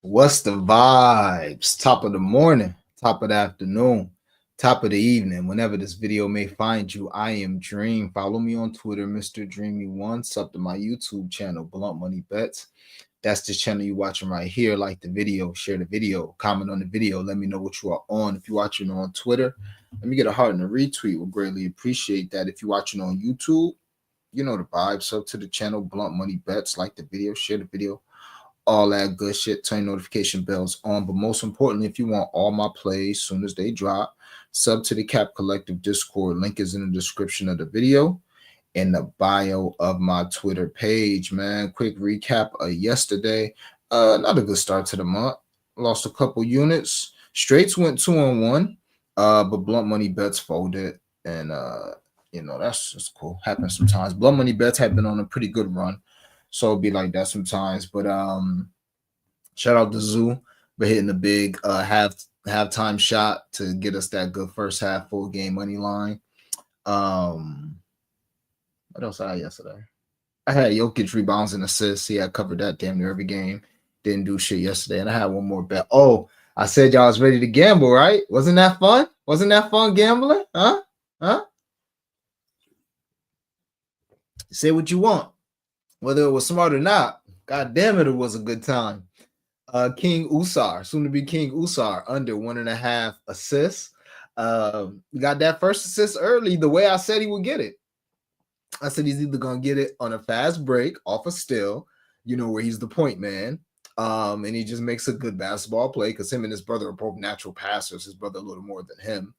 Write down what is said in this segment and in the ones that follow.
What's the vibes? Top of the morning, top of the afternoon, top of the evening, whenever this video may find you. I am Dream. Follow me on Twitter, Mr. Dreamy1. Sub to my YouTube channel, Blunt Money Bets. That's the channel you're watching right here. Like the video, share the video, comment on the video. Let me know what you are on. If you're watching on Twitter, let me get a heart and a retweet. We'll greatly appreciate that. If you're watching on YouTube, you know the vibes. Sub to the channel, Blunt Money Bets. Like the video, share the video, all that good shit. Turn notification bells on. But most importantly, if you want all my plays soon as they drop, sub to the Cap Collective Discord. Link is in the description of the video, in the bio of my Twitter page, man. Quick recap of yesterday. Not a good start to the month. Lost a couple units. Straights went 2-1, but Blunt Money Bets folded. And, that's just cool. Happens sometimes. Blunt Money Bets have been on a pretty good run. So it'll be like that sometimes. But shout out to Zoo for hitting the big halftime shot to get us that good first half full game money line. What else I had yesterday? I had Jokic rebounds and assists. I covered that damn near every game. Didn't do shit yesterday. And I had one more bet. Oh, I said y'all was ready to gamble, right? Wasn't that fun? Wasn't that fun gambling? Huh? Say what you want. Whether it was smart or not, god damn it was a good time. King Usar, soon to be King Usar, under 1.5 assists. Got that first assist early, the way I said he would get it. I said he's either gonna get it on a fast break off a steal, where he's the point man, and he just makes a good basketball play because him and his brother are both natural passers. His brother a little more than him,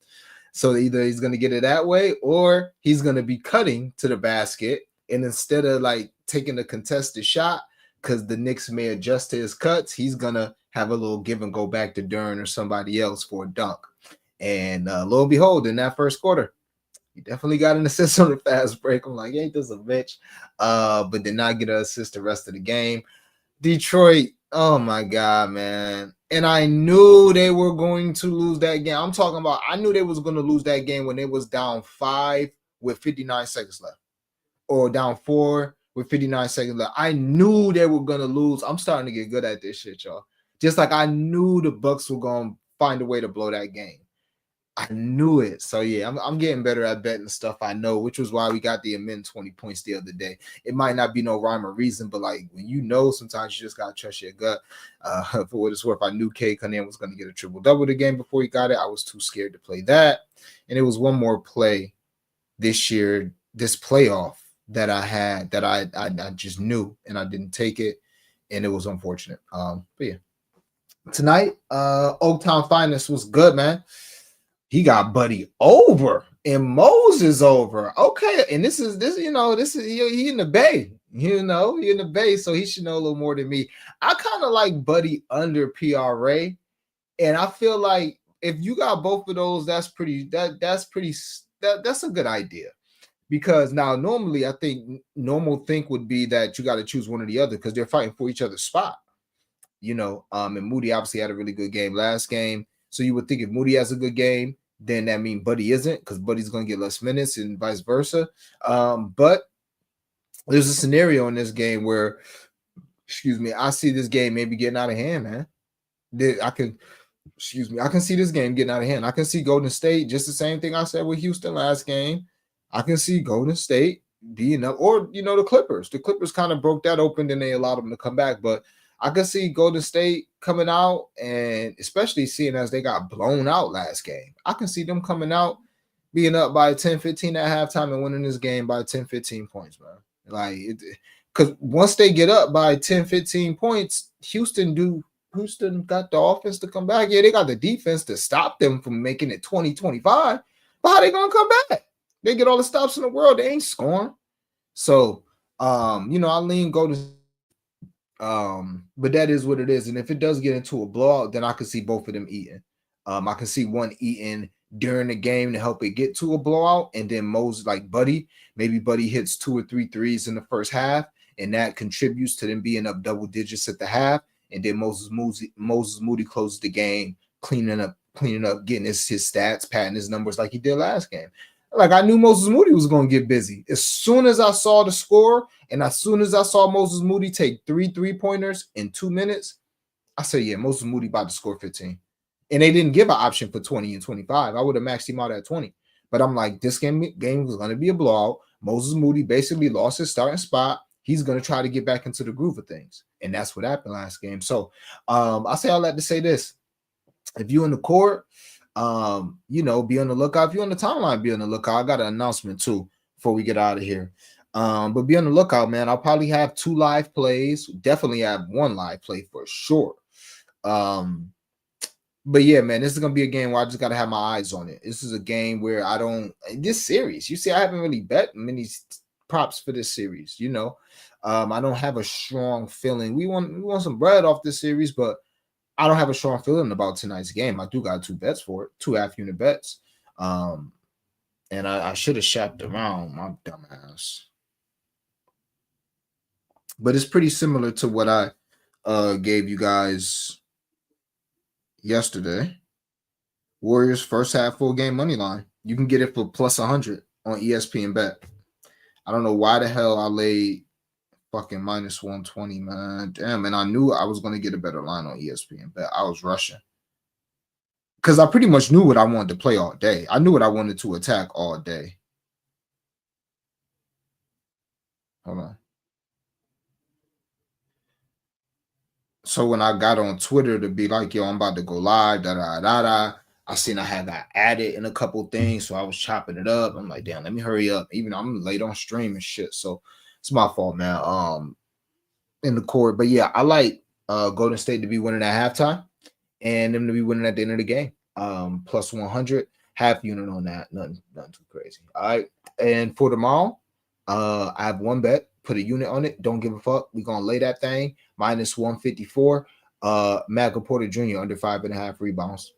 so either he's gonna get it that way or he's gonna be cutting to the basket, and instead of like taking a contested shot because the Knicks may adjust to his cuts, he's gonna have a little give and go back to Dern or somebody else for a dunk. And lo and behold, in that first quarter, he definitely got an assist on the fast break. I'm like, ain't this a bitch? But did not get an assist the rest of the game. Detroit, oh my God, man. And I knew they were going to lose that game. I'm talking about, I knew they was going to lose that game when they was down 5 with 59 seconds left, or down 4 with 59 seconds left. I knew they were going to lose. I'm starting to get good at this shit, y'all. Just like I knew the Bucks were going to find a way to blow that game. I knew it. So, yeah, I'm getting better at betting stuff I know, which was why we got the amend 20 points the other day. It might not be no rhyme or reason, but, like, when you know, sometimes you just got to trust your gut. For what it's worth, I knew K Cunningham was going to get a triple-double the game before he got it. I was too scared to play that. And it was one more play this year, this playoff, that I had that I just knew, and I didn't take it, and it was unfortunate. But yeah, tonight, Oaktown Finest was good, man. He got Buddy over and Moses over. Okay, and this is he in the Bay. He in the Bay, so he should know a little more than me. I kind of like Buddy under PRA, and I feel like if you got both of those, that's a good idea. Because now normally I think normal think would be that you got to choose one or the other because they're fighting for each other's spot. And Moody obviously had a really good game last game. So you would think if Moody has a good game, then that means Buddy isn't, because Buddy's going to get less minutes and vice versa. But there's a scenario in this game where, I see this game maybe getting out of hand, man. I can see this game getting out of hand. I can see Golden State, just the same thing I said with Houston last game. I can see Golden State being up, or, the Clippers. The Clippers kind of broke that open, then they allowed them to come back. But I can see Golden State coming out, and especially seeing as they got blown out last game, I can see them coming out, being up by 10, 15 at halftime and winning this game by 10, 15 points, man. Like, because once they get up by 10, 15 points, Houston got the offense to come back. Yeah, they got the defense to stop them from making it 20, 25. But how they going to come back? They get all the stops in the world. They ain't scoring. So, I lean Golden. But that is what it is. And if it does get into a blowout, then I can see both of them eating. I can see one eating during the game to help it get to a blowout. And then Moses, like maybe Buddy hits 2 or 3 threes in the first half, and that contributes to them being up double digits at the half. And then Moses Moody closes the game, cleaning up, getting his stats, patting his numbers like he did last game. Like, I knew Moses Moody was going to get busy. As soon as I saw the score, and as soon as I saw Moses Moody take 3 3-pointers in 2 minutes, I said, yeah, Moses Moody about to score 15. And they didn't give an option for 20 and 25. I would have maxed him out at 20. But I'm like, this game was going to be a blowout. Moses Moody basically lost his starting spot. He's going to try to get back into the groove of things. And that's what happened last game. So I say all that to say this. If you're in the court, be on the lookout. If you're on the timeline, be on the lookout. I got an announcement too before we get out of here. But be on the lookout, man. I'll probably have 2 live plays. Definitely have 1 live play for sure. But yeah, man, this is gonna be a game where I just gotta have my eyes on it. This is a game where this series. You see, I haven't really bet many props for this series. I don't have a strong feeling. We want some bread off this series, but I don't have a strong feeling about tonight's game. I do got 2 bets for it, 2 half-unit bets. And I should have shopped around, my dumbass. But it's pretty similar to what I gave you guys yesterday. Warriors first half full game money line. You can get it for plus 100 on ESPN Bet. I don't know why the hell I laid fucking minus 120, man. Damn, and I knew I was going to get a better line on ESPN Bet. I was rushing. Because I pretty much knew what I wanted to play all day. I knew what I wanted to attack all day. Hold on. So when I got on Twitter to be like, yo, I'm about to go live, I seen I had got added in a couple things, so I was chopping it up. I'm like, damn, let me hurry up. Even though I'm late on stream and shit, so it's my fault, man. In the court, but yeah, I like Golden State to be winning at halftime and them to be winning at the end of the game. Plus 100, half unit on that, nothing too crazy. All right, and for tomorrow, I have 1 bet. Put a unit on it. Don't give a fuck. We're gonna lay that thing minus 154. Michael Porter Jr. under 5.5 rebounds.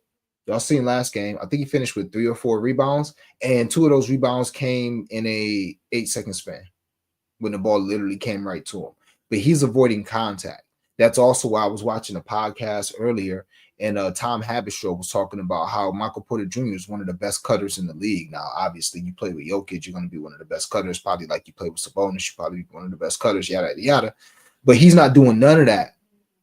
Y'all seen last game. I think he finished with 3 or 4 rebounds, and 2 of those rebounds came in a 8-second span when the ball literally came right to him. But he's avoiding contact. That's also why I was watching a podcast earlier, and Tom Habistrow was talking about how Michael Porter Jr. is one of the best cutters in the league. Now, obviously, you play with Jokic, you're going to be one of the best cutters. Probably like you play with Sabonis, you're probably one of the best cutters, yada, yada. But he's not doing none of that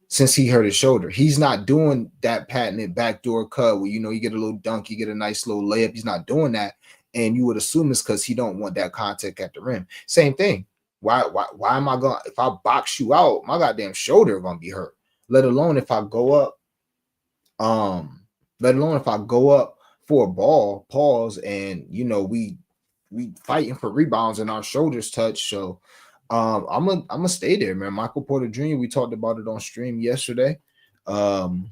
since he hurt his shoulder. He's not doing that patented backdoor cut where, you get a little dunk, you get a nice little layup. He's not doing that. And you would assume it's because he don't want that contact at the rim. Same thing. Why am I going, if I box you out, my goddamn shoulder gonna be hurt, let alone if I go up for a ball, pause, and we fighting for rebounds and our shoulders touch. So I'm gonna stay there, man. Michael Porter Jr., we talked about it on stream yesterday. And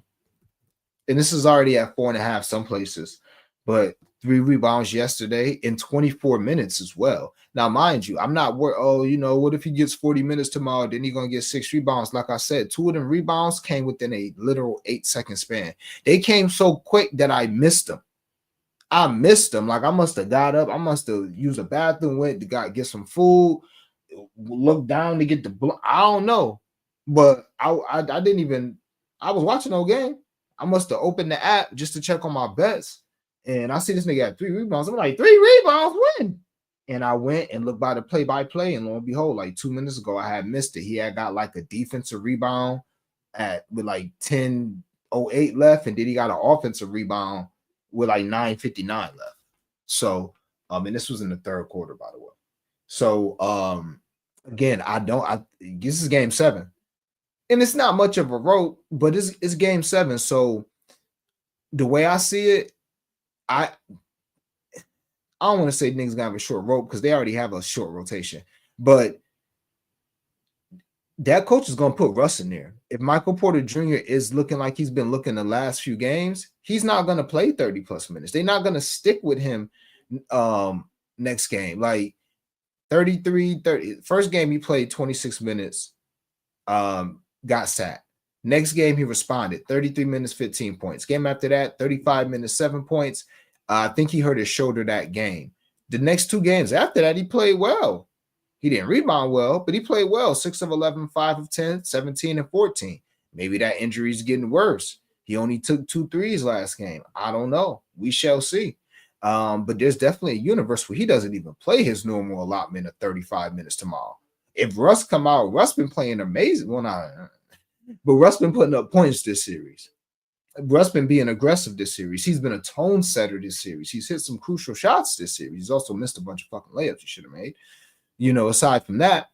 this is already at 4.5 some places, but 3 rebounds yesterday in 24 minutes as well. Now, mind you, I'm not worried. What if he gets 40 minutes tomorrow? Then he's going to get 6 rebounds. Like I said, 2 of them rebounds came within a literal 8-second span. They came so quick that I missed them. Like I must have got up. I must have used a bathroom, went to get some food, looked down to get the I don't know. But I didn't even, I was watching no game. I must have opened the app just to check on my bets. And I see this nigga had 3 rebounds. I'm like, 3 rebounds, when? And I went and looked by the play-by-play, and lo and behold, like 2 minutes ago, I had missed it. He had got like a defensive rebound with like 10:08 left, and then he got an offensive rebound with like 9:59 left. So, and this was in the third quarter, by the way. So, again, this is game 7. And it's not much of a rope, but it's game 7. So the way I see it, I don't want to say niggas gonna have a short rope because they already have a short rotation, but that coach is gonna put Russ in there. If Michael Porter Jr. is looking like he's been looking the last few games, he's not gonna play 30 plus minutes. They're not gonna stick with him next game. Like 30. First game he played 26 minutes, got sat. Next game he responded 33 minutes, 15 points. Game after that, 35 minutes, 7 points. I think he hurt his shoulder that game. The next 2 games after that, he played well. He didn't rebound well, but he played well. 6 of 11, 5 of 10, 17 and 14. Maybe that injury is getting worse. He only took 2 threes last game. I don't know. We shall see. But there's definitely a universe where he doesn't even play his normal allotment of 35 minutes tomorrow. If Russ come out, Russ been playing amazing. Well, But Russ been putting up points this series. Russ been being aggressive this series. He's been a tone setter this series. He's hit some crucial shots this series. He's also missed a bunch of fucking layups he should have made. Aside from that.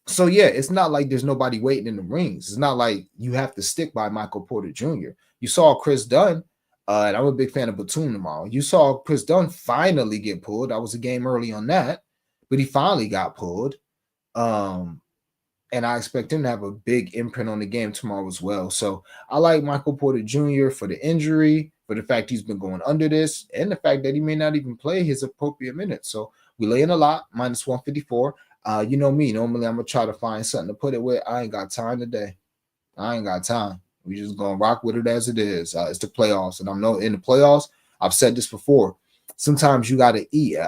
So yeah, it's not like there's nobody waiting in the rings. It's not like you have to stick by Michael Porter Jr. You saw Chris Dunn, and I'm a big fan of Batum tomorrow. You saw Chris Dunn finally get pulled. I was a game early on that, but he finally got pulled. And I expect him to have a big imprint on the game tomorrow as well. So I like Michael Porter Jr. for the injury, for the fact he's been going under this, and the fact that he may not even play his appropriate minutes. So we lay in a lot, minus 154. You know me, normally I'm going to try to find something to put it with. I ain't got time today. I ain't got time. We just going to rock with it as it is. It's the playoffs. And I'm in the playoffs, I've said this before. Sometimes you got to eat.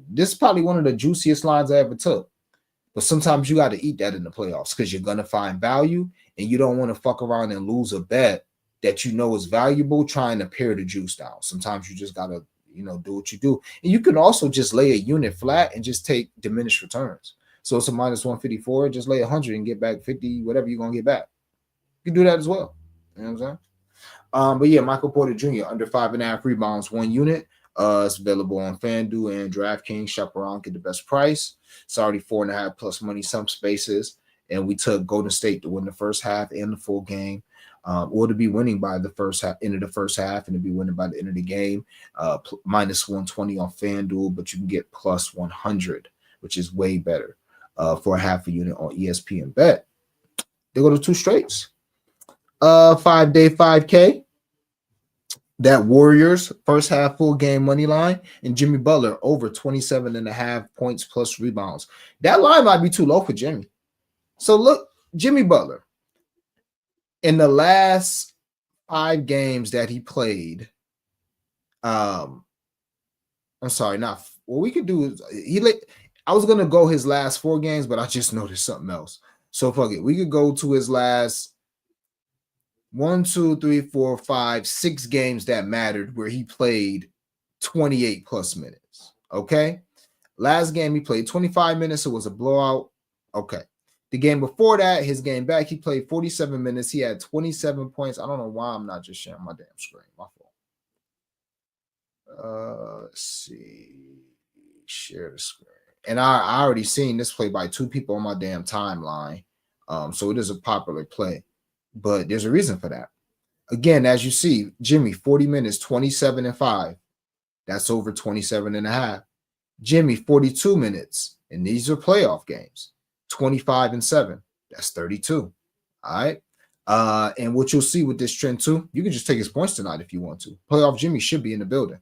This is probably one of the juiciest lines I ever took. But sometimes you got to eat that in the playoffs because you're going to find value and you don't want to fuck around and lose a bet that you know is valuable trying to pare the juice down. Sometimes you just got to, do what you do. And you can also just lay a unit flat and just take diminished returns. So it's a minus 154, just lay 100 and get back 50, whatever you're going to get back. You can do that as well. You know what I'm saying? But yeah, Michael Porter Jr. under 5.5 rebounds, 1 unit. It's available on FanDuel and DraftKings. Shop around, get the best price. It's already 4.5 plus money, some spaces. And we took Golden State to win the first half and the full game, or to be winning by the first half, end of the first half, and to be winning by the end of the game. Minus 120 on FanDuel, but you can get plus 100, which is way better for a half a unit on ESPN Bet. They go to 2 straights. 5-day 5K. That Warriors first half full game money line and Jimmy Butler over 27.5 points plus rebounds. That line might be too low for Jimmy. So look, Jimmy Butler in the last 5 games that he played. I'm sorry, not what we could do is I was gonna go his last 4 games, but I just noticed something else. So fuck it. We could go to his last 1, 2, 3, 4, 5, 6 games that mattered where he played 28 plus minutes. Okay. Last game he played 25 minutes. It was a blowout. Okay. The game before that, his game back, he played 47 minutes. He had 27 points. I don't know why I'm not just sharing my damn screen. My fault. Let's see. Share the screen. And I already seen this play by 2 people on my damn timeline. So it is a popular play. But there's a reason for that. Again, as you see, Jimmy, 40 minutes, 27-5. That's over 27.5. Jimmy, 42 minutes, and these are playoff games, 25-7. That's 32. All right. And what you'll see with this trend too, you can just take his points tonight if you want to. Playoff Jimmy should be in the building.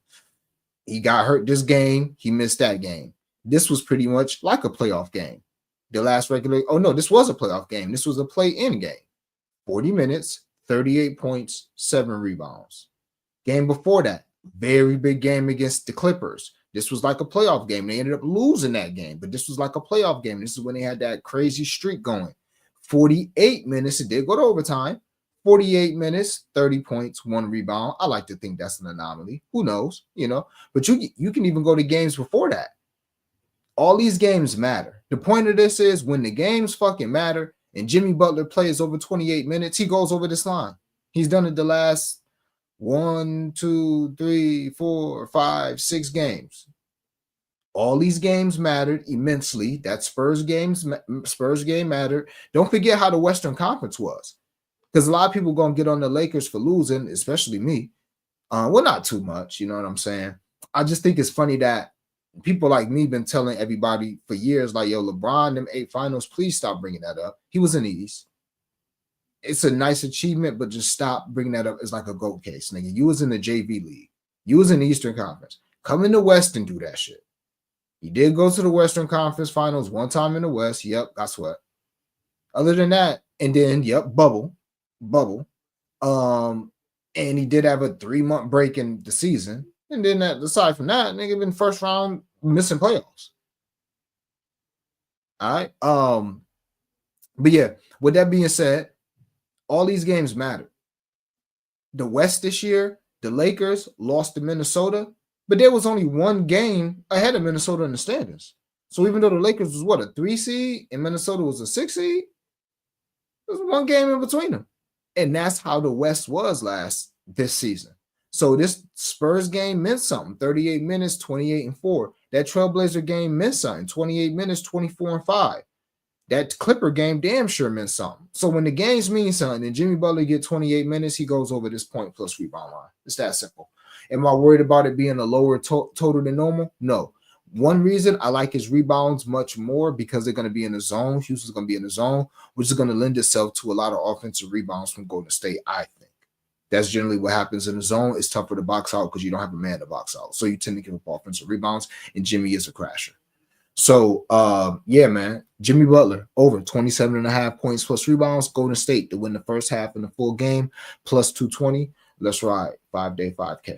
He got hurt this game. He missed that game. This was pretty much like a playoff game. The last regular, this was a playoff game. This was a play-in game. 40 minutes, 38 points, 7 rebounds. Game before that, very big game against the Clippers. This was like a playoff game. They ended up losing that game, but this was like a playoff game. This is when they had that crazy streak going. 48 minutes, it did go to overtime. 48 minutes, 30 points, 1 rebound. I like to think that's an anomaly. Who knows, But you can even go to games before that. All these games matter. The point of this is when the games fucking matter, and Jimmy Butler plays over 28 minutes, he goes over this line. He's done it the last 1, 2, 3, 4, 5, 6 games. All these games mattered immensely. That Spurs game mattered. Don't forget how the Western Conference was. Because a lot of people going to get on the Lakers for losing, especially me. Well, not too much, you know what I'm saying? I just think it's funny that people like me been telling everybody for years, like, yo, LeBron, them 8 finals, please stop bringing that up. He was in the East. It's a nice achievement, but just stop bringing that up as like a GOAT case, nigga. You was in the JV league. You was in the Eastern Conference. Come in the West and do that shit. He did go to the Western Conference finals 1 time in the West. Yep, got swept. Other than that, and then, bubble. And he did have a 3-month break in the season. And then aside from that, nigga been first round missing playoffs. All right. But yeah, with that being said, all these games matter. The West this year, the Lakers lost to Minnesota, but there was only 1 game ahead of Minnesota in the standings. So even though the Lakers was a 3 seed and Minnesota was a 6 seed, There's one game in between them. And that's how the West was this season. So this Spurs game meant something. 38 minutes, 28-4. That Trailblazer game meant something. 28 minutes, 24-5. That Clipper game damn sure meant something. So when the games mean something and Jimmy Butler get 28 minutes, he goes over this point plus rebound line. It's that simple. Am I worried about it being a lower total than normal? No. One reason I like his rebounds much more because they're going to be in the zone. Houston's going to be in the zone, which is going to lend itself to a lot of offensive rebounds from Golden State, I think. That's generally what happens in the zone. It's tougher to box out because you don't have a man to box out. So you tend to give up offensive rebounds, and Jimmy is a crasher. So, yeah, man, Jimmy Butler over 27.5 points plus rebounds. Golden State to win the first half in the full game plus 220. Let's ride 5-day 5K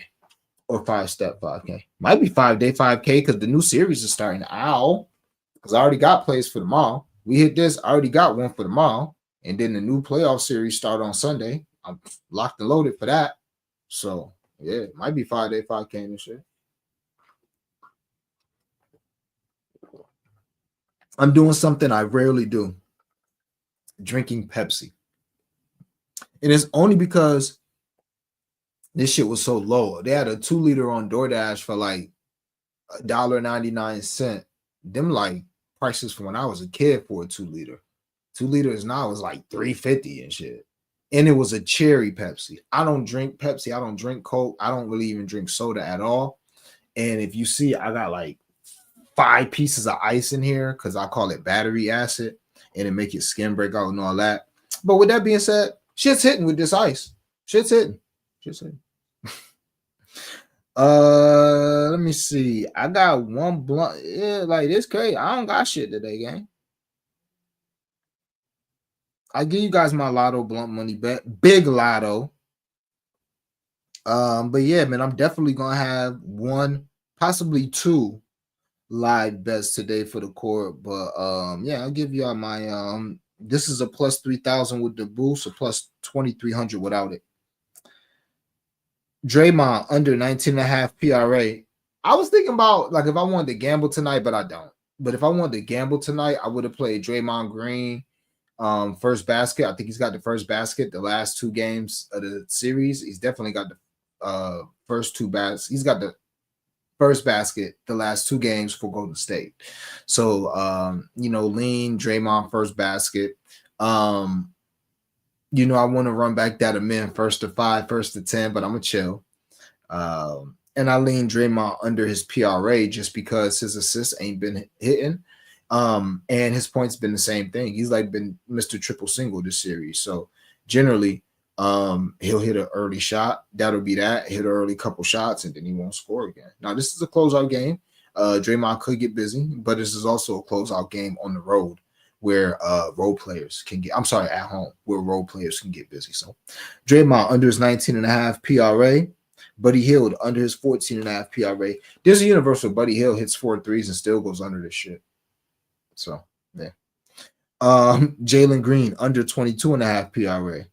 or 5-step 5K. Might be 5-day 5K because the new series is starting. Ow, because I already got plays for tomorrow. We hit this. I already got one for tomorrow. And then the new playoff series start on Sunday. I'm locked and loaded for that. So, yeah, it might be 5-day 5K in this shit. I'm doing something I rarely do. Drinking Pepsi. And it's only because this shit was so low. They had a 2-liter on DoorDash for like $1.99. Them like prices from when I was a kid for a 2-liter. 2 liters now is like $3.50 and shit. And it was a cherry Pepsi. I don't drink Pepsi. I don't drink Coke. I don't really even drink soda at all. And if you see, I got like 5 pieces of ice in here because I call it battery acid and it make your skin break out and all that. But with that being said, shit's hitting with this ice. Shit's hitting. Let me see. I got one blunt. Yeah, like this crazy. I don't got shit today, gang. I give you guys my lotto blunt money bet. Big lotto. But yeah, man, I'm definitely gonna have 1, possibly 2 live bets today for the court. But yeah, I'll give y'all my this is a plus 3,000 with the boost, a plus 2,300 without it. Draymond under 19.5 PRA. I was thinking about like if I wanted to gamble tonight, but I don't. But if I wanted to gamble tonight, I would have played Draymond Green first basket. I think he's got the first basket the last 2 games of the series. He's definitely got the first 2 baskets. He's got the first basket the last 2 games for Golden State. So lean Draymond first basket. I want to run back that Amen first to 5, first to 10, but I'm gonna chill. And I lean Draymond under his PRA just because his assists ain't been hitting. And his points been the same thing. He's like been Mr. Triple Single this series. So generally, he'll hit an early shot. That'll be that. Hit an early couple shots, and then he won't score again. Now, this is a closeout game. Draymond could get busy, but this is also a closeout game on the road where role players can get, at home, where role players can get busy. So Draymond under his 19.5 PRA. Buddy Hield under his 14.5 PRA. There's a universal Buddy Hield hits 4 threes and still goes under this shit. So, yeah. Jalen Green under 22.5 PRA.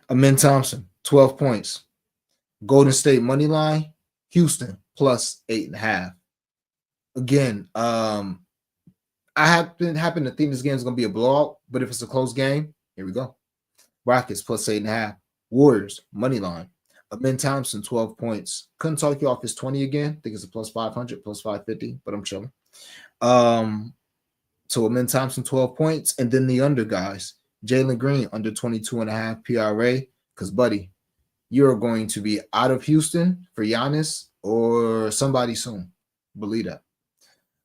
Amen Thompson, 12 points. Golden State money line, Houston plus 8.5. Again, I happen to think this game is going to be a blowout, but if it's a close game, here we go. Rockets plus 8.5. Warriors money line. Amen Thompson, 12 points. Couldn't talk you off his 20 again. I think it's a plus 500, plus 550, but I'm chilling. So Amen Thompson, 12 points. And then the under guys, Jalen Green under 22.5 PRA. Because, buddy, you're going to be out of Houston for Giannis or somebody soon. Believe that.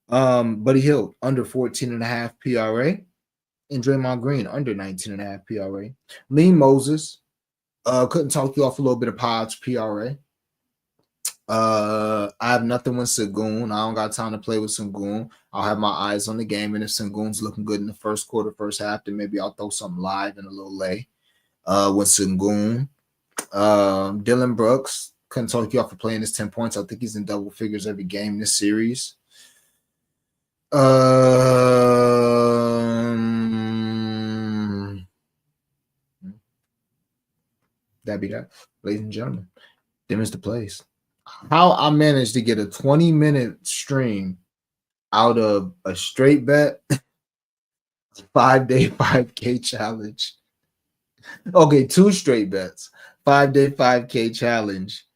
Buddy Hield under 14.5 PRA. And Draymond Green under 19.5 PRA. Lean Moses. Couldn't talk you off a little bit of Pods PRA. I have nothing with Sengun. I don't got time to play with Sengun. I'll have my eyes on the game, and if Sengun's looking good in the first quarter, first half, then maybe I'll throw something live and a little lay with Sengun. Dylan Brooks, couldn't talk you off for playing his 10 points. I think he's in double figures every game this series. That'd be that, ladies and gentlemen. Them is the plays. How I managed to get a 20-minute stream out of a straight bet, 5-day 5K challenge. Okay, 2 straight bets, 5-day 5K challenge,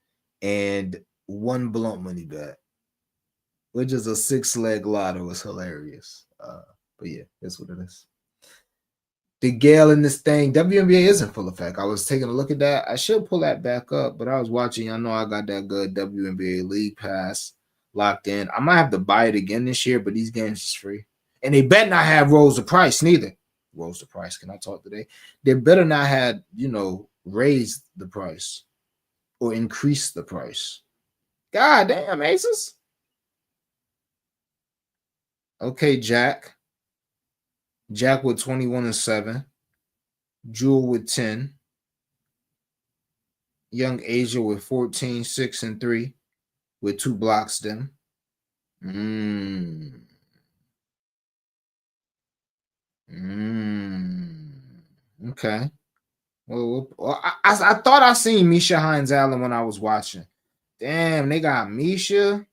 and 1 blunt money bet, which is a 6-leg lotto. Is hilarious. But yeah, that's what it is. The Gale in this thing, WNBA isn't full effect. I was taking a look at that. I should pull that back up, but I was watching. I know I got that good WNBA League Pass locked in. I might have to buy it again this year, but these games is free. And they better not have rose the price neither. Rose the price. Can I talk today? They better not have, raised the price or increased the price. God damn, Aces. Okay, Jack. Jack with 21-7. Jewel with 10. Young Asia with 14, 6, and 3 with 2 blocks them. Okay. Well, I thought I seen Misha Hines Allen when I was watching. Damn, they got Misha.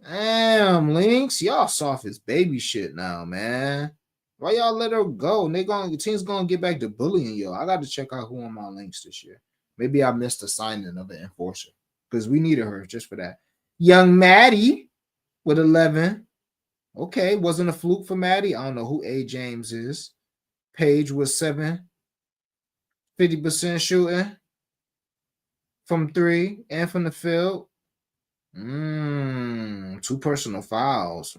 Damn, Lynx, y'all soft as baby shit now, man. Why y'all let her go? The team's gonna get back to bullying y'all. I got to check out who on my links this year. Maybe I missed the signing of an enforcer because we needed her just for that. Young Maddie with 11. Okay, wasn't a fluke for Maddie. I don't know who A. James is. Paige was 7. 50% shooting from 3 and from the field. 2 personal fouls.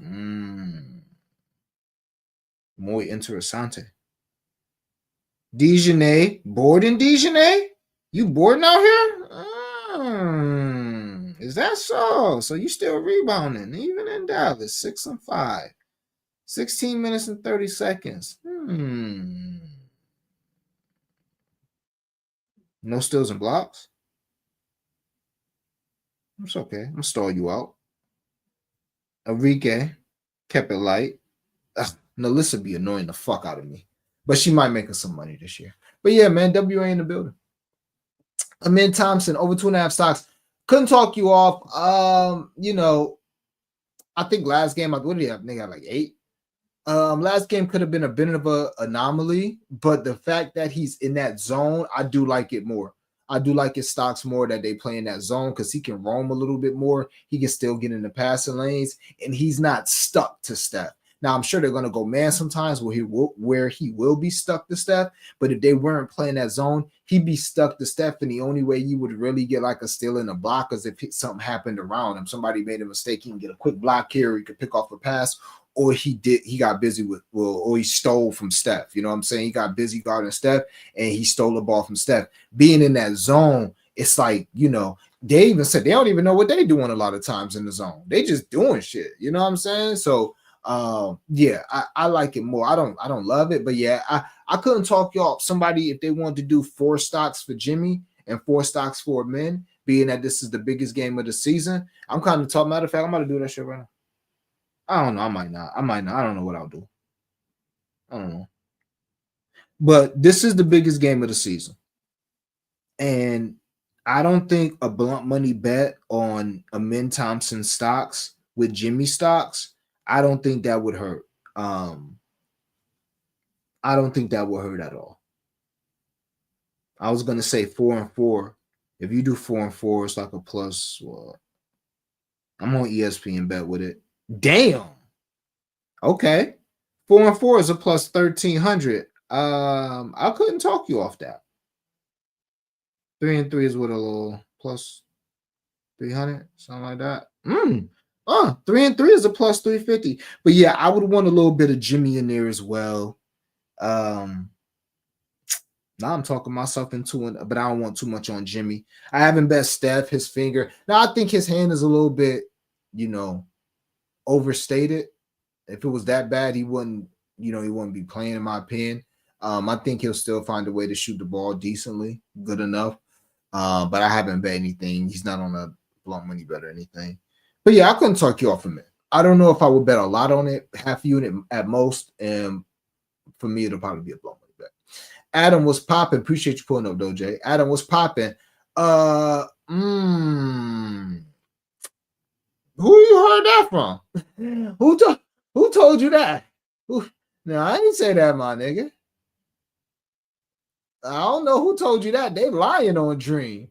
Muy interesante. Dejanay. Boarding Dejanay? You boarding out here? Is that so? So you still rebounding, even in Dallas. 6 and 5. 16 minutes and 30 seconds. No steals and blocks? It's okay. I'm gonna stall you out. Enrique kept it light. Nalissa be annoying the fuck out of me. But she might make us some money this year. But yeah, man, WA in the building. Amin Thompson, over 2.5 stocks. Couldn't talk you off. I think last game, what did he have? They got like 8. Last game could have been a bit of an anomaly, but the fact that he's in that zone, I do like it more. I do like his stocks more that they play in that zone because he can roam a little bit more. He can still get in the passing lanes, and he's not stuck to Steph. Now, I'm sure they're going to go man sometimes where he will be stuck to Steph, but if they weren't playing that zone, he'd be stuck to Steph, and the only way you would really get like a steal in a block is if something happened around him. Somebody made a mistake, he can get a quick block here, or he could pick off a pass, or he got busy or he stole from Steph. You know what I'm saying? He got busy guarding Steph, and he stole the ball from Steph. Being in that zone, it's like, they even said they don't even know what they doing a lot of times in the zone. They just doing shit. You know what I'm saying? So, yeah, I like it more. I don't love it, but yeah, I couldn't talk y'all. Somebody, if they wanted to do 4 stocks for Jimmy and 4 stocks for men, being that this is the biggest game of the season, I'm kind of talking. Matter of fact, I'm about to do that shit right now. I don't know. I might not. I don't know what I'll do. I don't know. But this is the biggest game of the season. And I don't think a blunt money bet on Amin Thompson stocks with Jimmy stocks, I don't think that would hurt. I don't think that would hurt at all. I was going to say 4 and 4. If you do 4 and 4, it's like a plus. Well, I'm on ESPN bet with it. Damn. Okay. 4 and 4 is a plus 1,300. I couldn't talk you off that. 3 and 3 is with a little plus 300, something like that. 3 and 3 is a plus 350. But yeah, I would want a little bit of Jimmy in there as well. Now I'm talking myself into it, but I don't want too much on Jimmy. I haven't bet Steph, his finger. Now I think his hand is a little bit, overstated. If it was that bad, he wouldn't be playing, in my opinion. I think he'll still find a way to shoot the ball decently, good enough. But I haven't bet anything. He's not on a blunt money bet or anything. But yeah, I couldn't talk you off from it. I don't know if I would bet a lot on it, half unit at most. And for me, it'll probably be a blunt money bet. Adam was popping. Appreciate you pulling up, though, Jay. Adam was popping. Who you heard that from? Who told you that? No, I didn't say that, my nigga. I don't know who told you that. They lying on Dream.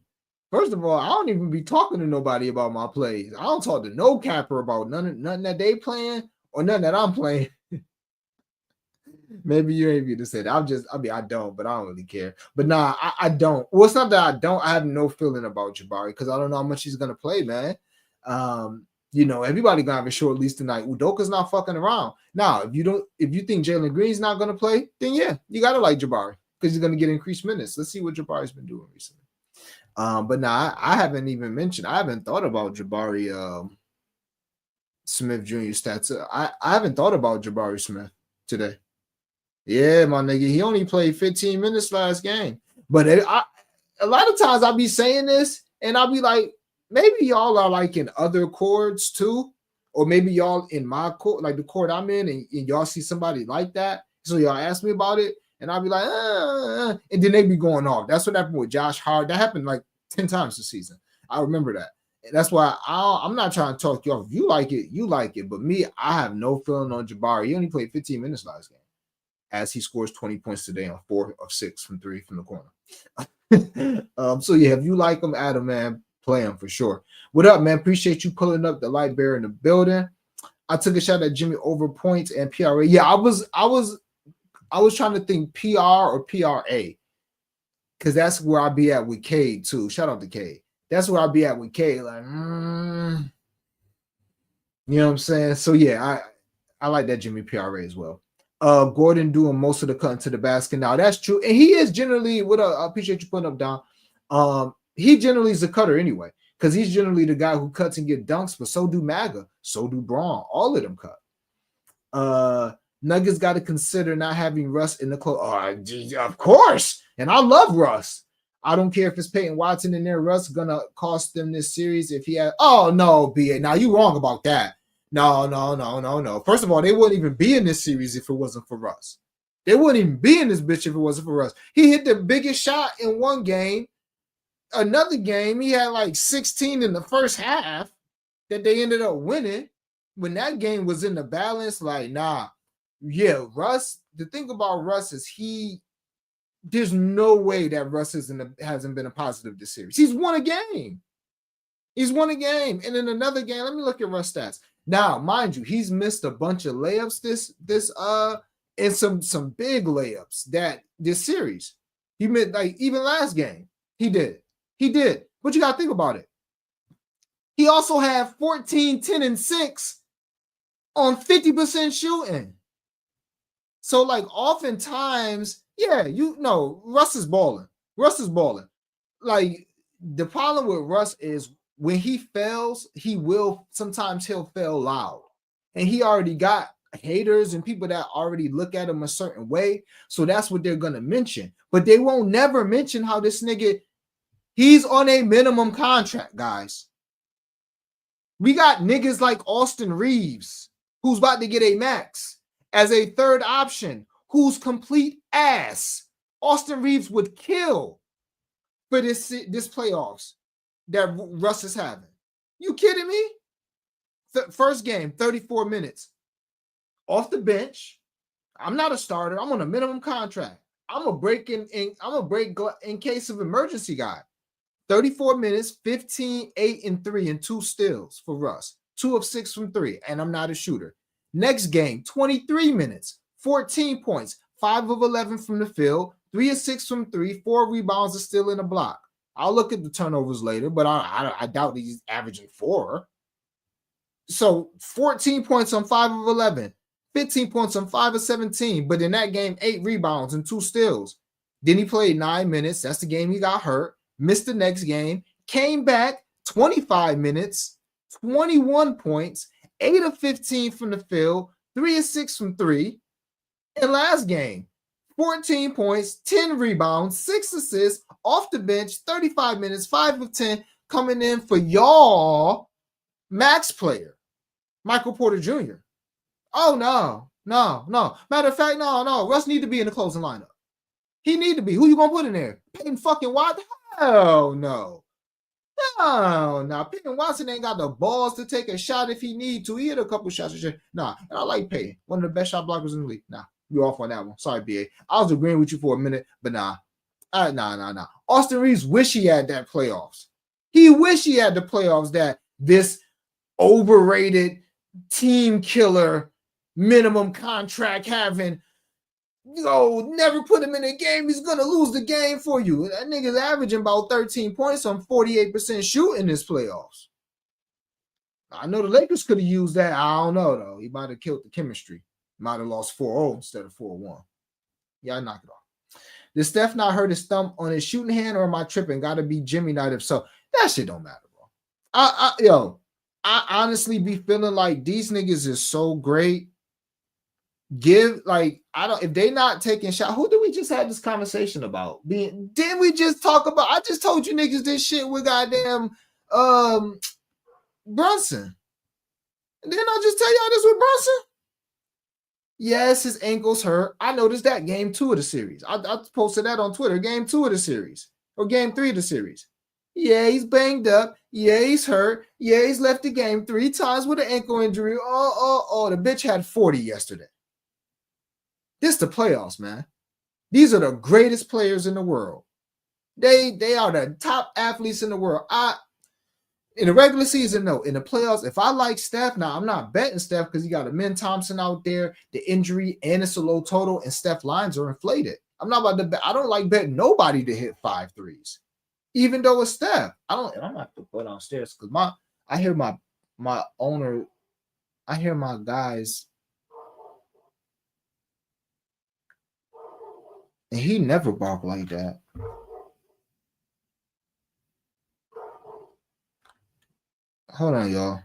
First of all, I don't even be talking to nobody about my plays. I don't talk to no capper about nothing that they playing or nothing that I'm playing. Maybe you ain't need to say that. I don't, but I don't really care. But nah, I don't. Well, it's not that I don't. I have no feeling about Jabari because I don't know how much he's gonna play, man. Everybody gonna have a short lease tonight. Udoka's not fucking around. Now, if you think Jalen Green's not gonna play, then yeah, you gotta like Jabari because he's gonna get increased minutes. Let's see what Jabari's been doing recently. But now I haven't even mentioned. I haven't thought about Jabari Smith Jr. stats. I haven't thought about Jabari Smith today. Yeah, my nigga, he only played 15 minutes last game. But a lot of times I'll be saying this, and I'll be like, maybe y'all are like in other chords too, or maybe y'all in my chord, like the chord I'm in, and y'all see somebody like that. So y'all ask me about it, and I'll be like, and then they be going off. That's what happened with Josh Hart. That happened like 10 times this season. I remember that. And that's why I'm not trying to talk you off. If you like it, you like it. But me, I have no feeling on Jabari. He only played 15 minutes last game, as he scores 20 points today on 4 of 6 from 3 from the corner. So yeah, if you like him, Adam, man, play him for sure. What up, man? Appreciate you pulling up the light bearer in the building. I took a shot at Jimmy over points and PRA. Yeah, I was trying to think PR or PRA because that's where I'll be at with Cade too. Shout out to Cade. That's where I'll be at with Cade. Like, you know what I'm saying? So yeah, I like that Jimmy PRA as well. Gordon doing most of the cutting to the basket. Now that's true, and he is generally what I appreciate you putting up, Don. He generally is a cutter anyway, because he's generally the guy who cuts and get dunks, but so do Maga, so do Braun. All of them cut. Nuggets got to consider not having Russ in the close. Oh, of course, and I love Russ. I don't care if it's Peyton Watson in there. Russ gonna cost them this series if he had. Oh no, BA. Now you wrong about that. No. First of all, they wouldn't even be in this series if it wasn't for Russ. They wouldn't even be in this bitch if it wasn't for Russ. He hit the biggest shot in one game. Another game, he had like 16 in the first half that they ended up winning. When that game was in the balance, like, nah. Yeah, Russ, the thing about Russ is there's no way that Russ hasn't been a positive this series. He's won a game. And in another game, let me look at Russ stats. Now, mind you, he's missed a bunch of layups and some big layups that this series. He missed, like, even last game. He did. But you gotta think about it. He also had 14, 10, and 6 on 50% shooting. So, like, oftentimes, yeah, Russ is balling. Like, the problem with Russ is when he fails, sometimes he'll fail loud. And he already got haters and people that already look at him a certain way. So that's what they're going to mention. But they won't never mention how this nigga, he's on a minimum contract, guys. We got niggas like Austin Reeves, who's about to get a max, as a third option, who's complete ass. Austin Reeves would kill for this playoffs that Russ is having. You kidding me? First game, 34 minutes. Off the bench. I'm not a starter. I'm on a minimum contract. I'm a break in case of emergency guy. 34 minutes, 15, 8, and 3, and 2 steals for Russ. 2 of 6 from 3, and I'm not a shooter. Next game, 23 minutes, 14 points, 5 of 11 from the field, 3 of 6 from 3, 4 rebounds are still in the block. I'll look at the turnovers later, but I doubt he's averaging 4. So 14 points on 5 of 11, 15 points on 5 of 17, but in that game, 8 rebounds and 2 steals. Then he played 9 minutes. That's the game he got hurt. Missed the next game. Came back 25 minutes, 21 points, 8 of 15 from the field, 3 of 6 from 3. And last game, 14 points, 10 rebounds, 6 assists, off the bench, 35 minutes, 5 of 10, coming in for y'all max player, Michael Porter Jr. Oh, no. Matter of fact, no. Russ need to be in the closing lineup. He need to be. Who you going to put in there? Peyton fucking Watson? Hell no. No, now Peyton Watson ain't got the balls to take a shot if he need to. He hit a couple shots. Nah, and I like Peyton, one of the best shot blockers in the league. Nah, you're off on that one. Sorry, BA. I was agreeing with you for a minute, but nah. Nah. Austin Reeves wish he had that playoffs. He wish he had the playoffs that this overrated team killer minimum contract having, never put him in a game. He's going to lose the game for you. That nigga's averaging about 13 points on 48% shooting this playoffs. I know the Lakers could have used that. I don't know, though. He might have killed the chemistry. Might have lost 4-0 instead of 4-1. Yeah, knock it off. Did Steph not hurt his thumb on his shooting hand, or am I tripping? Got to be Jimmy night if so. That shit don't matter, bro. I honestly be feeling like these niggas is so great. If they not taking shot, who did we just have this conversation about? Didn't we just talk about? I just told you niggas this shit with goddamn Brunson. Didn't I just tell y'all this with Brunson? Yes, his ankle's hurt. I noticed that game 2 of the series. I posted that on Twitter. Game 2 of the series or game 3 of the series. Yeah, he's banged up. Yeah, he's hurt. Yeah, he's left the game 3 times with an ankle injury. The bitch had 40 yesterday. This the playoffs, man. These are the greatest players in the world. They are the top athletes in the world. In the regular season, no. In the playoffs, if I like Steph, now I'm not betting Steph because you got a Amen Thompson out there, the injury, and it's a low total, and Steph lines are inflated. I'm not about to bet. I don't like betting nobody to hit 5 threes, even though it's Steph. I'm not to go downstairs because I hear my owner, I hear my guys, and he never bark like that. Hold on, y'all.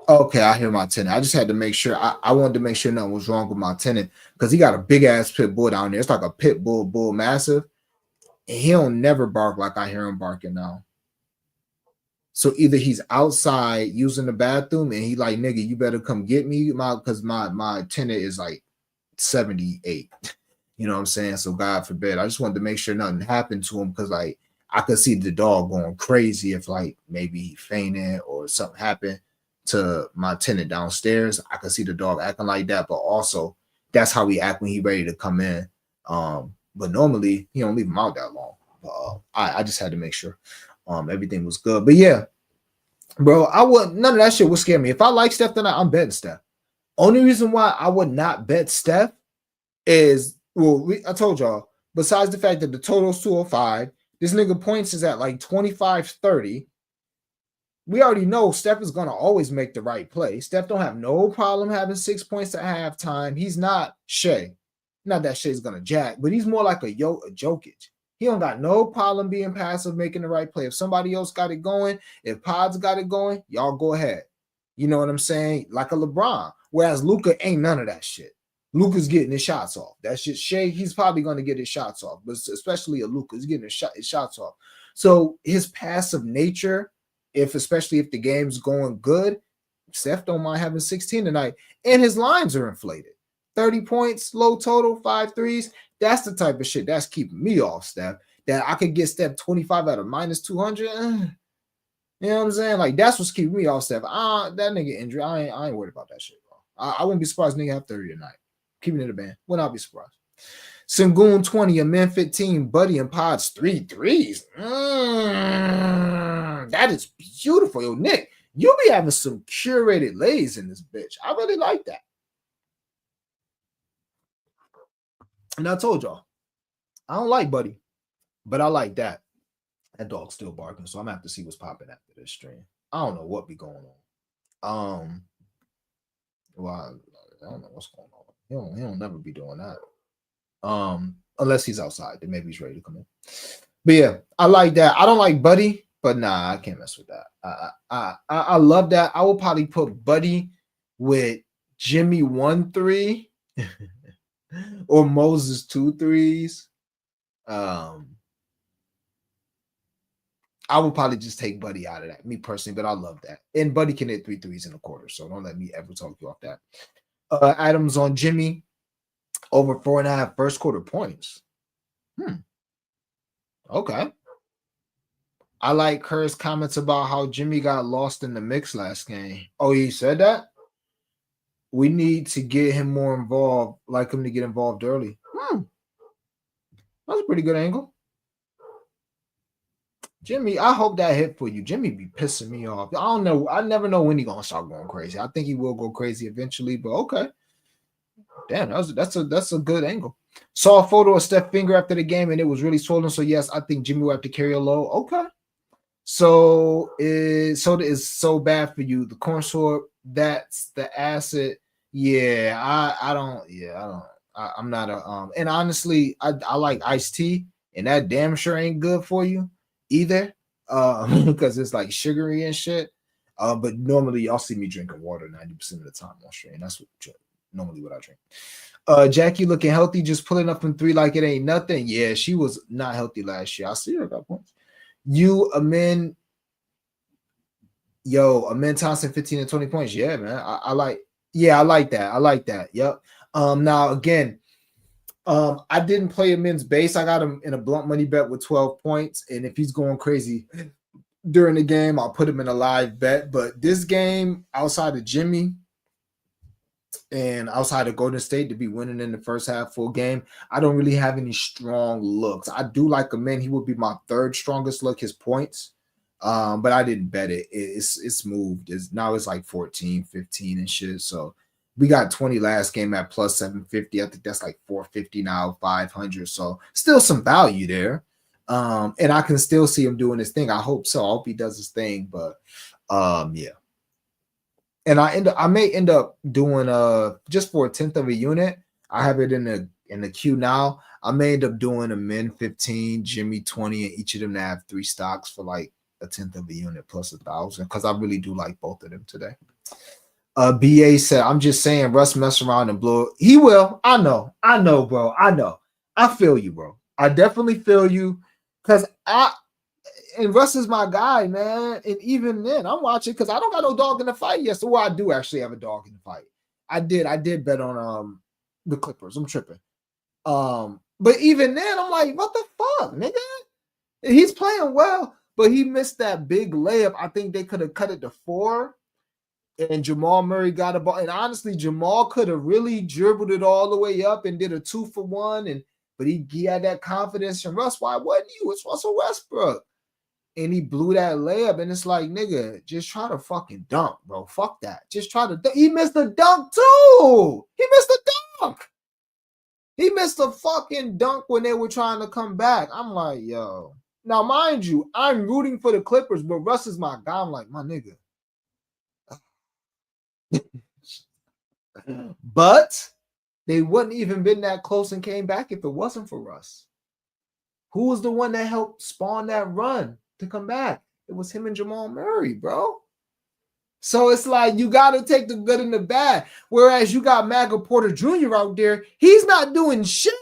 Okay, I hear my tenant. I just had to make sure. I wanted to make sure nothing was wrong with my tenant because he got a big ass pit bull down there. It's like a pit bull massive. And he don't never bark like I hear him barking now. So either he's outside using the bathroom and he like, nigga, you better come get me, because my tenant is like 78. You know what I'm saying? So God forbid. I just wanted to make sure nothing happened to him because like I could see the dog going crazy if like maybe he fainted or something happened to my tenant downstairs. I could see the dog acting like that, but also that's how he act when he ready to come in. But normally he don't leave him out that long. I just had to make sure everything was good. But yeah, bro, none of that shit would scare me. If I like Steph, then I'm betting Steph. Only reason why I would not bet Steph is, I told y'all, besides the fact that the total's 205, this nigga points is at like 25-30. We already know Steph is going to always make the right play. Steph don't have no problem having 6 points at halftime. He's not Shea. Not that Shea's going to jack, but he's more like a Jokic. He don't got no problem being passive, making the right play. If somebody else got it going, if Pods got it going, y'all go ahead. You know what I'm saying? Like a LeBron. Whereas Luka ain't none of that shit. Luka's getting his shots off. That shit, Shea, he's probably going to get his shots off, but especially a Luka, he's getting his shots off. So his passive nature, especially if the game's going good, Steph don't mind having 16 tonight. And his lines are inflated. 30 points, low total, 5 threes. That's the type of shit that's keeping me off, Steph. That I could get Steph 25 out of minus 200. You know what I'm saying? Like, that's what's keeping me off, Steph. That nigga injury, I ain't worried about that shit, bro. I wouldn't be surprised nigga have 30 tonight. Keeping it a band. Would not be surprised. Sengun 20, a men 15, Buddy and Pods 3 threes. That is beautiful. Yo, Nick, you be having some curated lays in this bitch. I really like that. And I told y'all, I don't like Buddy, but I like that. That dog's still barking, so I'm gonna have to see what's popping after this stream. I don't know what be going on. Well, I don't know what's going on. He don't never be doing that. Unless he's outside, then maybe he's ready to come in. But yeah, I like that. I don't like Buddy, but nah, I can't mess with that. I love that. I will probably put Buddy with Jimmy 1 3 or Moses 2 3s. I will probably just take Buddy out of that, me personally, but I love that. And Buddy can hit 3 threes in a quarter, so don't let me ever talk you off that. Adams on Jimmy over 4.5 first quarter points. Hmm. Okay. I like Kerr's comments about how Jimmy got lost in the mix last game. Oh, he said that? We need to get him more involved, like him to get involved early. That's a pretty good angle. Jimmy, I hope that hit for you. Jimmy be pissing me off. I don't know. I never know when he gonna start going crazy. I think he will go crazy eventually, but okay. Damn, that's a good angle. Saw a photo of Steph finger after the game, and it was really swollen. So yes, I think Jimmy will have to carry a load. Okay. So is so bad for you. The corn syrup, that's the acid. Yeah, I don't. Yeah, I don't. I'm not a and honestly, I like iced tea, and that damn sure ain't good for you either. Because it's like sugary and shit. But normally y'all see me drinking water 90% of the time on stream. That's normally what I drink. Jackie looking healthy, just pulling up from three like it ain't nothing. Yeah, she was not healthy last year. I see her got points. You Amin, Amin Thompson, 15 and 20 points. Yeah, man. I like, yeah, I like that. I like that. Yep. Now again, I didn't play Amin's base. I got him in a blunt money bet with 12 points. And if he's going crazy during the game, I'll put him in a live bet. But this game, outside of Jimmy and outside of Golden State to be winning in the first half full game, I don't really have any strong looks. I do like Amin. He would be my third strongest look, his points. But I didn't bet it. It's moved. Now it's like 14, 15 and shit. So we got 20 last game at plus 750. I think that's like 450 now, 500. So still some value there. And I can still see him doing his thing. I hope so. I hope he does his thing. But yeah. And I may end up doing just for a tenth of a unit. I have it in the queue now. I may end up doing a Min 15, Jimmy 20, and each of them to have 3 stocks for like a tenth of a unit plus 1,000 because I really do like both of them today. BA said, I'm just saying Russ mess around and blow it. He will. I know, bro. I know. I feel you, bro. I definitely feel you because and Russ is my guy, man. And even then, I'm watching because I don't got no dog in the fight yet. So I do actually have a dog in the fight. I did bet on the Clippers. I'm tripping. But even then, I'm like, what the fuck, nigga? He's playing well, but he missed that big layup. I think they could have cut it to 4. And Jamal Murray got a ball. And honestly, Jamal could have really dribbled it all the way up and did a 2-for-1. But he had that confidence from Russ. Why wasn't you? It's Russell Westbrook. And he blew that layup. And it's like, nigga, just try to fucking dunk, bro. Fuck that. Just try to dunk. He missed the dunk too. He missed the dunk. He missed a fucking dunk when they were trying to come back. I'm like, yo. Now, mind you, I'm rooting for the Clippers, but Russ is my guy. I'm like, my nigga. But they wouldn't even been that close and came back if it wasn't for Russ. Who was the one that helped spawn that run to come back? It was him and Jamal Murray, bro. So it's like you got to take the good and the bad. Whereas you got Michael Porter Jr. out there, he's not doing shit.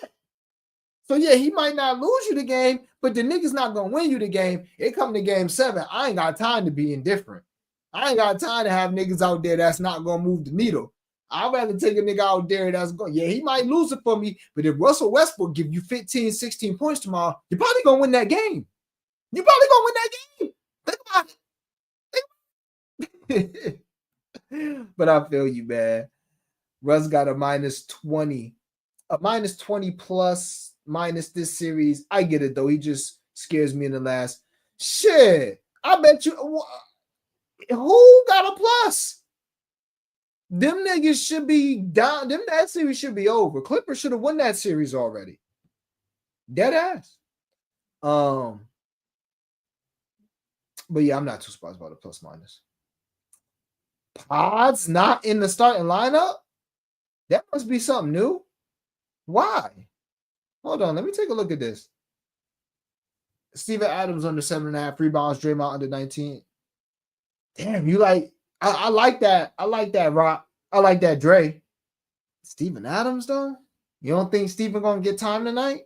So yeah, he might not lose you the game, but the nigga's not gonna win you the game. It come to game 7. I ain't got time to be indifferent. I ain't got time to have niggas out there that's not gonna move the needle. I'd rather take a nigga out there that's going, yeah, he might lose it for me, but if Russell Westbrook give you 15, 16 points tomorrow, you're probably gonna win that game. You're probably gonna win that game. Think about it. But I feel you, man. Russ got a minus 20. A minus 20 plus minus this series. I get it though. He just scares me in the last. Shit. I bet you who got a plus? Them niggas should be down. That series should be over. Clippers should have won that series already. Dead ass. But yeah, I'm not too surprised about the plus minus. Pods not in the starting lineup? That must be something new. Why? Hold on, let me take a look at this. Steven Adams under 7.5 rebounds, Draymond under 19. Damn, you like I like that. I like that, Rock. I like that, Dre. Steven Adams, though? You don't think Steven gonna get time tonight?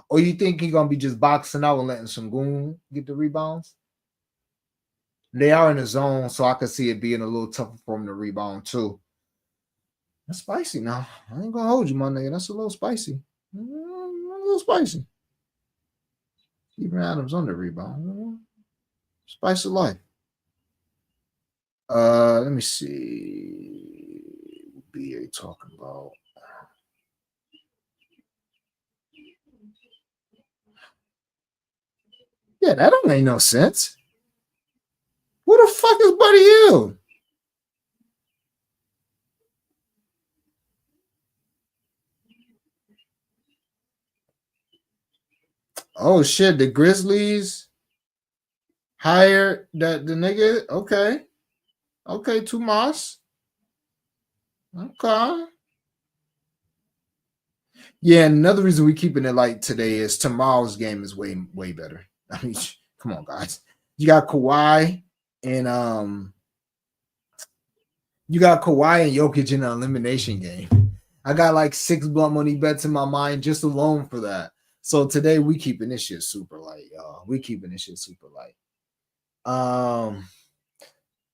Or you think he gonna be just boxing out and letting Sengun get the rebounds? They are in the zone, so I could see it being a little tougher for him to rebound too. That's spicy now. I ain't gonna hold you, my nigga. That's a little spicy. A little spicy. Steven Adams on the rebound. Spice of life. Let me see. BA talking about. Yeah, that don't make no sense. Who the fuck is Buddy Hield? Oh shit, the Grizzlies hired that the nigga. Okay, Tomas. Okay. Yeah, another reason we keeping it light today is tomorrow's game is way better. I mean, come on, guys. You got Kawhi and Jokic in an elimination game. I got like 6 blunt money bets in my mind just alone for that. So today we keeping this shit super light, y'all. We keeping this shit super light.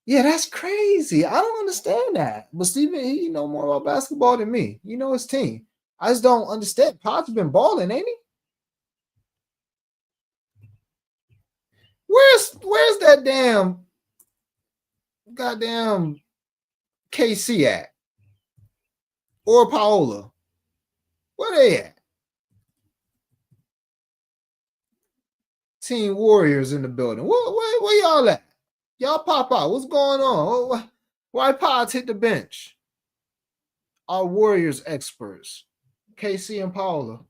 Yeah, that's crazy. I don't understand that. But Steven, he know more about basketball than me. You know his team. I just don't understand. Pot's been balling, ain't he? Where's that damn goddamn KC at? Or Paola? Where they at? Team Warriors in the building. Where y'all at? Y'all pop out. What's going on? Why Pods hit the bench? Our Warriors experts, KC and Paola.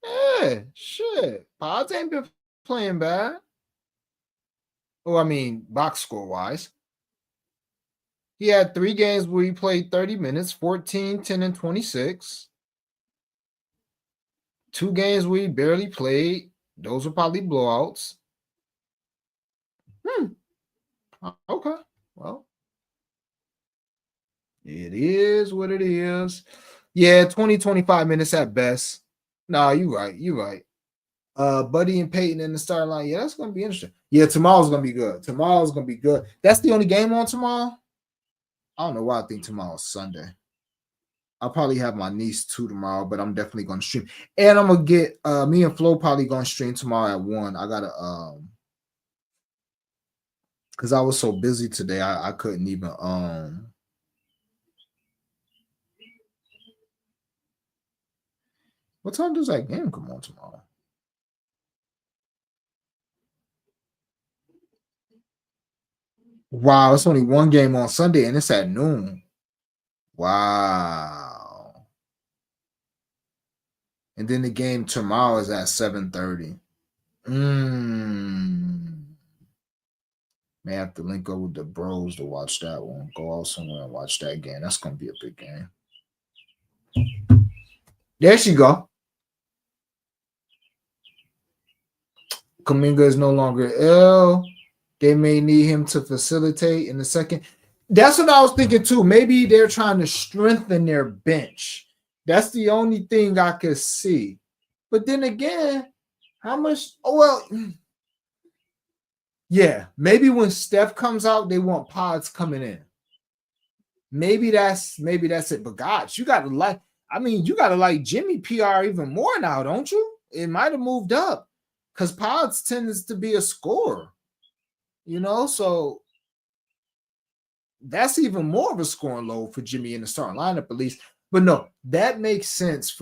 Yeah, shit. Pods ain't been playing bad. Oh, I mean, box score wise. He had 3 games where he played 30 minutes, 14, 10, and 26. 2 games where he barely played. Those were probably blowouts. Okay. Well, it is what it is. Yeah, 20, 25 minutes at best. Nah, you're right. Buddy and Peyton in the starting line. Yeah, that's gonna be interesting. Yeah, tomorrow's gonna be good. That's the only game on tomorrow. I don't know why I think tomorrow's Sunday. I'll probably have my niece too tomorrow, but I'm definitely gonna stream. And I'm gonna get me and Flo probably gonna stream tomorrow at 1. I gotta because I was so busy today, I couldn't even what time does that game come on tomorrow? Wow, it's only 1 game on Sunday and it's at noon. Wow. And then the game tomorrow is at 7:30. May have to link up with the bros to watch that one. Go out somewhere and watch that game. That's gonna be a big game. There she go. Kuminga is no longer ill. They may need him to facilitate in the second. That's what I was thinking too. Maybe they're trying to strengthen their bench. That's the only thing I could see. But then again, how much? Oh, well, yeah. Maybe when Steph comes out, they want Pods coming in. Maybe that's it. But gosh, you gotta like Jimmy PR even more now, don't you? It might have moved up because Pods tends to be a scorer, so that's even more of a scoring load for Jimmy in the starting lineup, at least. But no, that makes sense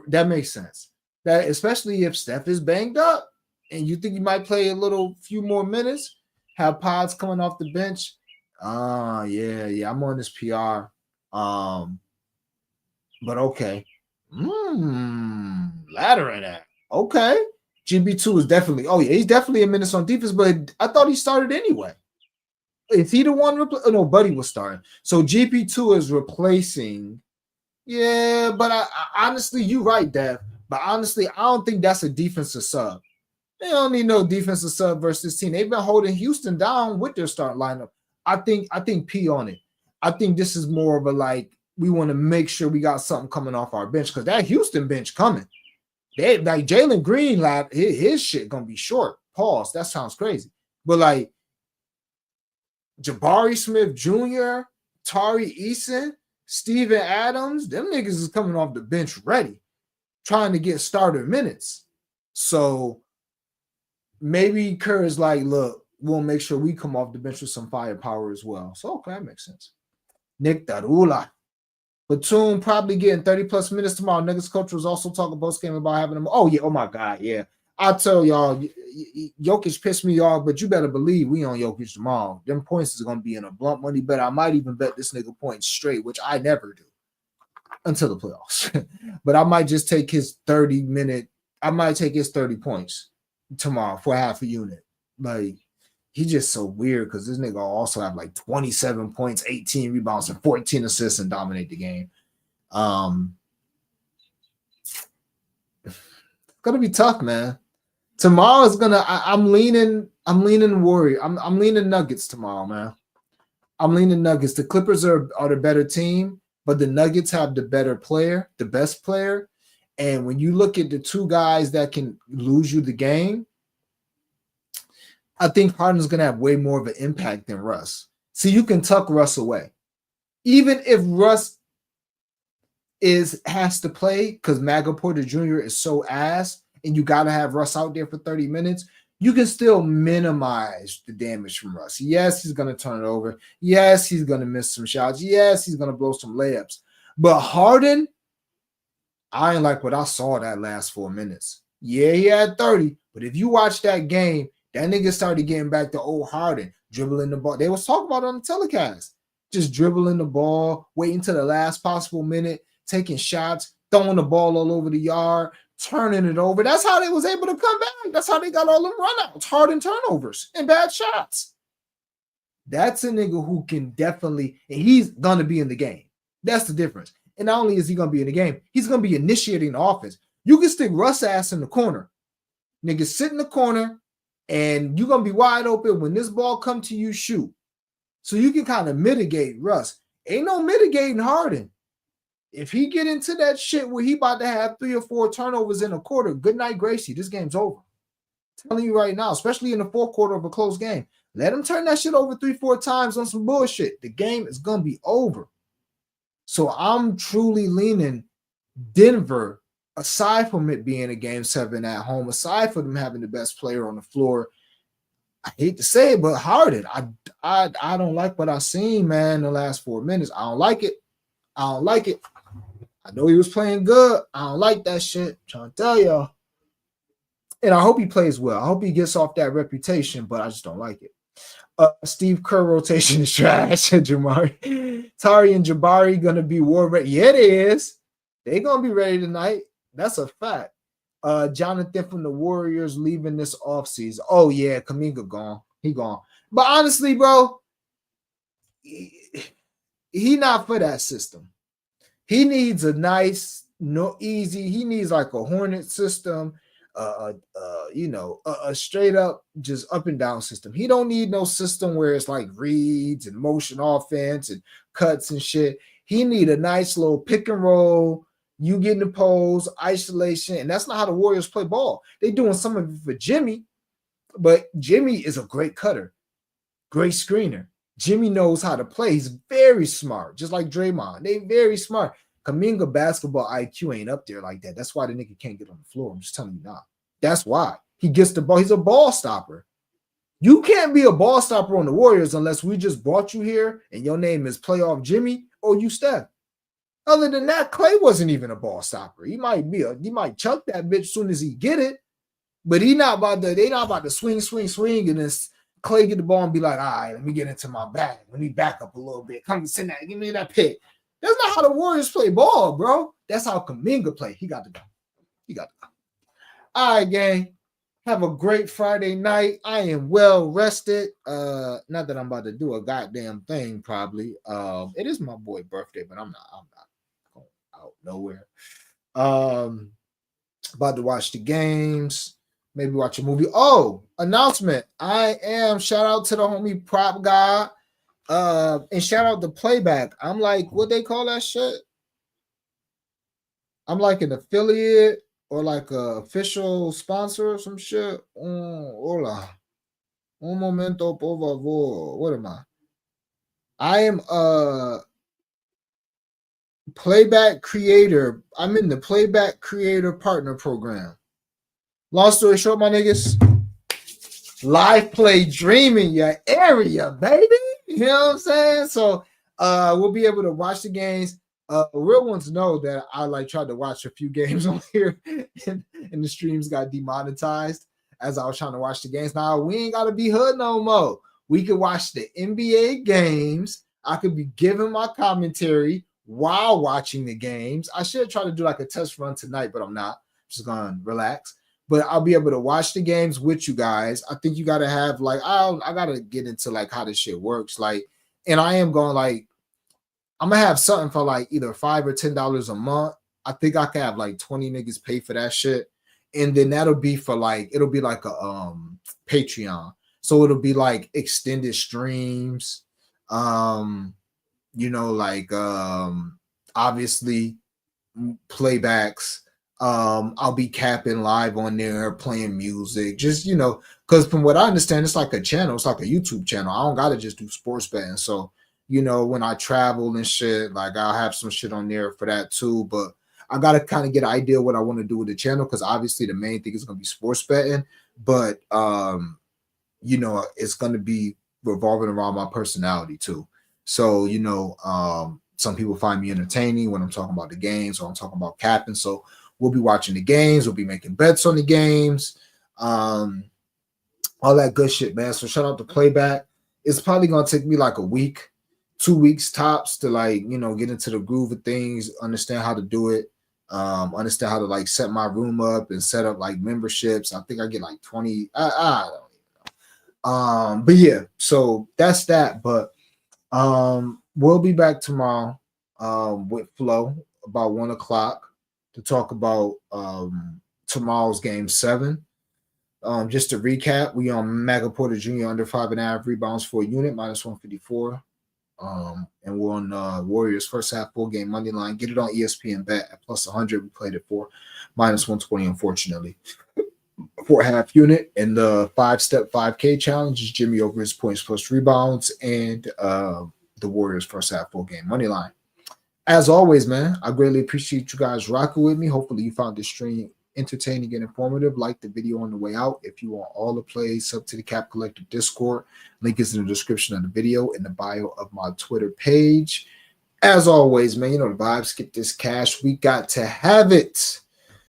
that makes sense. That especially if Steph is banged up and you think he might play a few more minutes, have Pods coming off the bench. Yeah, I'm on this PR. But okay. Ladder in that. Okay. GB2 is definitely, he's definitely a menace on defense, but I thought he started anyway. Is he the one? No, Buddy was starting. So GP2 is replacing. Yeah, but I honestly, you're right, Dev. But honestly, I don't think that's a defensive sub. They don't need no defensive sub versus this team. They've been holding Houston down with their start lineup. I think P on it. I think this is more of a we want to make sure we got something coming off our bench because that Houston bench coming. They like Jalen Green, his shit gonna be short. Pause. That sounds crazy, but Jabari Smith Jr., Tari Eason, Steven Adams, them niggas is coming off the bench ready, trying to get starter minutes. So maybe Kerr is like, look, we'll make sure we come off the bench with some firepower as well. So, okay, that makes sense. Nick Darula. Batum probably getting 30 plus minutes tomorrow. Nuggets coach was also talking post game about having him. Oh, yeah. Oh, my God. Yeah. I tell y'all, Jokic pissed me off, but you better believe we on Jokic tomorrow. Them points is going to be in a blunt money bet. I might even bet this nigga points straight, which I never do until the playoffs. But I might just take his 30 points tomorrow for half a unit. Like, he's just so weird because this nigga also have like 27 points, 18 rebounds, and 14 assists and dominate the game. It's gonna be tough, man. Tomorrow is gonna. I'm leaning Warrior. I'm leaning Nuggets tomorrow, man. I'm leaning Nuggets. The Clippers are the better team, but the Nuggets have the better player, the best player. And when you look at the two guys that can lose you the game, I think Harden's going to have way more of an impact than Russ. See, you can tuck Russ away. Even if Russ has to play because Maga Porter Jr. is so ass and you got to have Russ out there for 30 minutes, you can still minimize the damage from Russ. Yes, he's going to turn it over. Yes, he's going to miss some shots. Yes, he's going to blow some layups. But Harden, I ain't like what I saw that last 4 minutes. Yeah, he had 30, but if you watch that game, that nigga started getting back to old Harden, dribbling the ball. They was talking about it on the telecast. Just dribbling the ball, waiting to the last possible minute, taking shots, throwing the ball all over the yard, turning it over. That's how they was able to come back. That's how they got all them runouts, Harden turnovers, and bad shots. That's a nigga who can definitely, and he's going to be in the game. That's the difference. And not only is he going to be in the game, he's going to be initiating the offense. You can stick Russ ass in the corner. Nigga sit in the corner, and you're going to be wide open. When this ball come to you, shoot. So you can kind of mitigate Russ. Ain't no mitigating Harden. If he get into that shit where he about to have 3 or 4 turnovers in a quarter, good night, Gracie. This game's over. I'm telling you right now, especially in the fourth quarter of a close game. Let him turn that shit over 3-4 times on some bullshit. The game is going to be over. So I'm truly leaning Denver, aside from it being a game 7 at home, aside from them having the best player on the floor. I hate to say it, but Harden, I don't like what I seen, man, in the last 4 minutes. I don't like it. I know he was playing good. I don't like that shit. I'm trying to tell y'all. And I hope he plays well. I hope he gets off that reputation, but I just don't like it. Steve Kerr rotation is trash. Jamari, Tari and Jabari gonna be war ready. Yeah, they is. They gonna be ready tonight. That's a fact. Jonathan from the Warriors leaving this offseason. Oh yeah, Kuminga gone. He gone. But honestly, bro, he not for that system. He needs a nice, easy. He needs like a Hornet system. A straight up, just up and down system. He don't need no system where it's like reads and motion offense and cuts and shit. He need a nice little pick and roll. You get in the pose, isolation, and that's not how the Warriors play ball. They doing some of it for Jimmy, but Jimmy is a great cutter, great screener. Jimmy knows how to play. He's very smart, just like Draymond. They very smart. Kuminga basketball IQ ain't up there like that. That's why the nigga can't get on the floor. I'm just telling you now. That's why. He gets the ball. He's a ball stopper. You can't be a ball stopper on the Warriors unless we just brought you here and your name is Playoff Jimmy or you Steph. Other than that, Clay wasn't even a ball stopper. He might chuck that bitch as soon as he get it, but they not about to swing, and then Clay get the ball and be like, all right, let me get into my bag. Let me back up a little bit. Come send that, give me that pick. That's not how the Warriors play ball, bro. That's how Kuminga play. He got to go. All right, gang. Have a great Friday night. I am well rested. Not that I'm about to do a goddamn thing, probably. It is my boy's birthday, but I'm not going out nowhere. About to watch the games, maybe watch a movie. Oh, announcement. Shout out to the homie Prop God. And shout out to Playback. I'm like, what they call that shit? I'm like an affiliate or like a official sponsor or some shit. Hola. Un momento, por favor. What am I? I am Playback creator. I'm in the playback creator partner program. Long story short, my niggas, live play dreaming your area, baby. You know what I'm saying? So we'll be able to watch the games. Real ones know that I like tried to watch a few games on here and the streams got demonetized as I was trying to watch the games. Now we ain't gotta be hood no more. We could watch the NBA games. I could be giving my commentary while watching the games. I should try to do like a test run tonight, but I'm not. I'm just gonna relax. But I'll be able to watch the games with you guys. I think you gotta have like I gotta get into like how this shit works. Like, and I am going like I'm gonna have something for like either $5 or $10 a month. I think I can have like 20 niggas pay for that shit. And then that'll be for like it'll be like a Patreon. So it'll be like extended streams. You know, like obviously playbacks. I'll be capping live on there, playing music, just because from what I understand, it's like a channel, it's like a YouTube channel. I don't gotta just do sports betting. So, when I travel and shit, like I'll have some shit on there for that too. But I gotta kind of get an idea what I want to do with the channel because obviously the main thing is gonna be sports betting, but it's gonna be revolving around my personality too. So, some people find me entertaining when I'm talking about the games or I'm talking about capping. So we'll be watching the games. We'll be making bets on the games. All that good shit, man. So shout out to Playback. It's probably going to take me like a week, 2 weeks tops to like, get into the groove of things, understand how to do it, understand how to like set my room up and set up like memberships. I think I get like 20. I don't even know. But yeah, so that's that. But we'll be back tomorrow with Flo about 1:00 to talk about tomorrow's game 7. Just to recap, we on Maga Porter Jr. under 5.5 rebounds for a unit, -154. And we're on Warriors first half full game money line. Get it on ESPN bet at +100. We played it for -120, unfortunately. For a half unit. And the 5-step 5K challenge is Jimmy over his points plus rebounds and the Warriors first half full game money line. As always, man, I greatly appreciate you guys rocking with me. Hopefully you found this stream entertaining and informative. Like the video on the way out. If you want all the plays, sub to the Cap Collective Discord. Link is in the description of the video in the bio of my Twitter page. As always, man, the vibes. Get this cash. We got to have it.